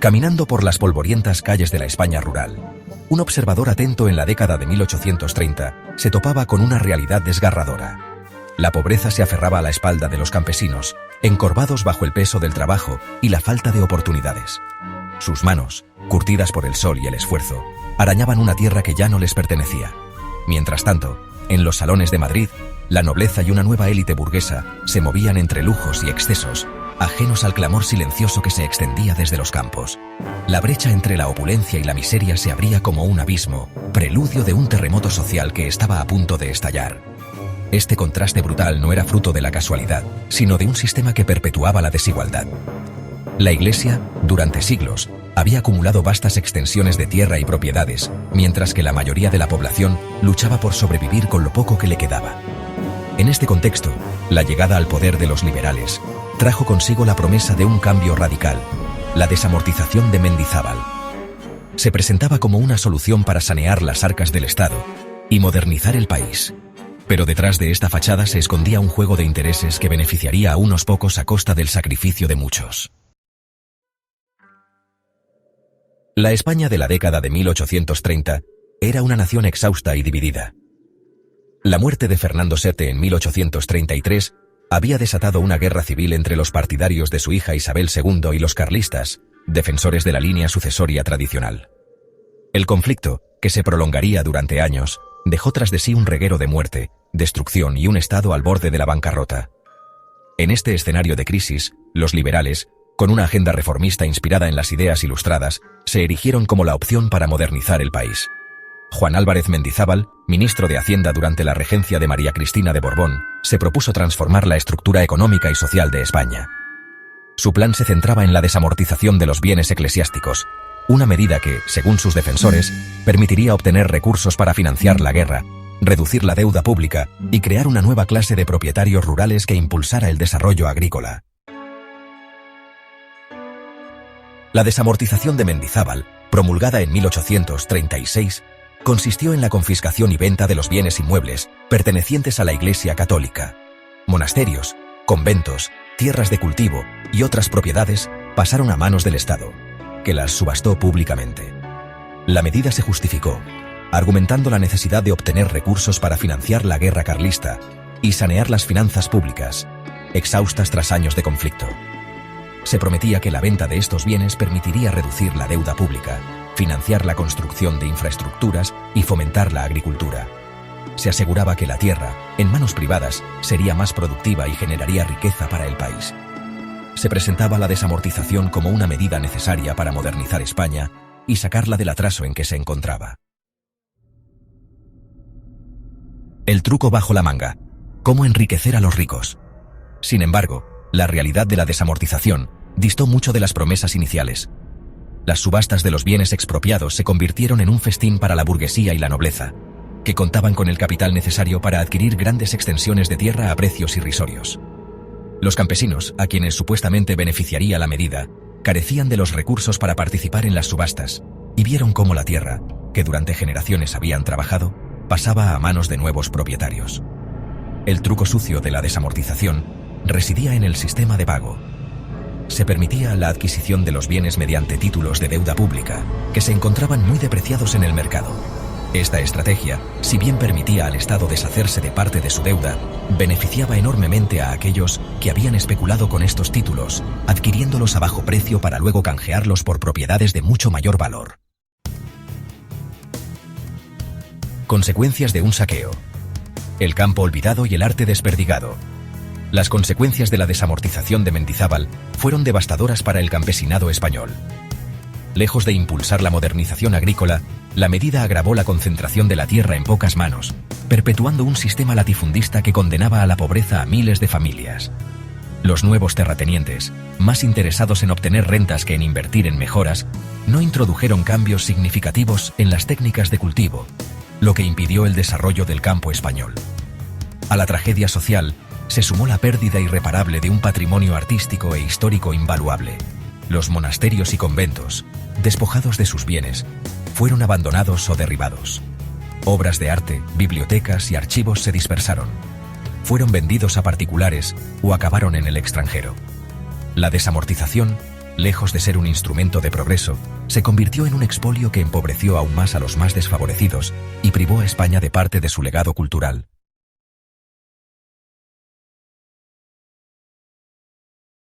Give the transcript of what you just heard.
Caminando por las polvorientas calles de la España rural, un observador atento en la década de 1830 se topaba con una realidad desgarradora. La pobreza se aferraba a la espalda de los campesinos, encorvados bajo el peso del trabajo y la falta de oportunidades. Sus manos, curtidas por el sol y el esfuerzo, arañaban una tierra que ya no les pertenecía. Mientras tanto, en los salones de Madrid, la nobleza y una nueva élite burguesa se movían entre lujos y excesos, ajenos al clamor silencioso que se extendía desde los campos. La brecha entre la opulencia y la miseria se abría como un abismo, preludio de un terremoto social que estaba a punto de estallar. Este contraste brutal no era fruto de la casualidad, sino de un sistema que perpetuaba la desigualdad. La Iglesia, durante siglos, había acumulado vastas extensiones de tierra y propiedades, mientras que la mayoría de la población luchaba por sobrevivir con lo poco que le quedaba. En este contexto, la llegada al poder de los liberales trajo consigo la promesa de un cambio radical, la desamortización de Mendizábal. Se presentaba como una solución para sanear las arcas del Estado y modernizar el país. Pero detrás de esta fachada se escondía un juego de intereses que beneficiaría a unos pocos a costa del sacrificio de muchos. La España de la década de 1830 era una nación exhausta y dividida. La muerte de Fernando VII en 1833 había desatado una guerra civil entre los partidarios de su hija Isabel II y los carlistas, defensores de la línea sucesoria tradicional. El conflicto, que se prolongaría durante años, dejó tras de sí un reguero de muerte, destrucción y un Estado al borde de la bancarrota. En este escenario de crisis, los liberales, con una agenda reformista inspirada en las ideas ilustradas, se erigieron como la opción para modernizar el país. Juan Álvarez Mendizábal, ministro de Hacienda durante la regencia de María Cristina de Borbón, se propuso transformar la estructura económica y social de España. Su plan se centraba en la desamortización de los bienes eclesiásticos, una medida que, según sus defensores, permitiría obtener recursos para financiar la guerra, reducir la deuda pública y crear una nueva clase de propietarios rurales que impulsara el desarrollo agrícola. La desamortización de Mendizábal, promulgada en 1836, consistió en la confiscación y venta de los bienes inmuebles pertenecientes a la Iglesia católica. Monasterios, conventos, tierras de cultivo y otras propiedades pasaron a manos del Estado, que las subastó públicamente. La medida se justificó, argumentando la necesidad de obtener recursos para financiar la guerra carlista y sanear las finanzas públicas, exhaustas tras años de conflicto. Se prometía que la venta de estos bienes permitiría reducir la deuda pública, financiar la construcción de infraestructuras y fomentar la agricultura. Se aseguraba que la tierra, en manos privadas, sería más productiva y generaría riqueza para el país. Se presentaba la desamortización como una medida necesaria para modernizar España y sacarla del atraso en que se encontraba. El truco bajo la manga: cómo enriquecer a los ricos. Sin embargo, la realidad de la desamortización distó mucho de las promesas iniciales. Las subastas de los bienes expropiados se convirtieron en un festín para la burguesía y la nobleza, que contaban con el capital necesario para adquirir grandes extensiones de tierra a precios irrisorios. Los campesinos, a quienes supuestamente beneficiaría la medida, carecían de los recursos para participar en las subastas, y vieron cómo la tierra, que durante generaciones habían trabajado, pasaba a manos de nuevos propietarios. El truco sucio de la desamortización residía en el sistema de pago. Se permitía la adquisición de los bienes mediante títulos de deuda pública, que se encontraban muy depreciados en el mercado. Esta estrategia, si bien permitía al Estado deshacerse de parte de su deuda, beneficiaba enormemente a aquellos que habían especulado con estos títulos, adquiriéndolos a bajo precio para luego canjearlos por propiedades de mucho mayor valor. Consecuencias de un saqueo. El campo olvidado y el arte desperdigado. Las consecuencias de la desamortización de Mendizábal fueron devastadoras para el campesinado español. Lejos de impulsar la modernización agrícola, la medida agravó la concentración de la tierra en pocas manos, perpetuando un sistema latifundista que condenaba a la pobreza a miles de familias. Los nuevos terratenientes, más interesados en obtener rentas que en invertir en mejoras, no introdujeron cambios significativos en las técnicas de cultivo, lo que impidió el desarrollo del campo español. A la tragedia social se sumó la pérdida irreparable de un patrimonio artístico e histórico invaluable. Los monasterios y conventos, despojados de sus bienes, fueron abandonados o derribados. Obras de arte, bibliotecas y archivos se dispersaron. Fueron vendidos a particulares o acabaron en el extranjero. La desamortización Lejos de ser un instrumento de progreso, se convirtió en un expolio que empobreció aún más a los más desfavorecidos y privó a España de parte de su legado cultural.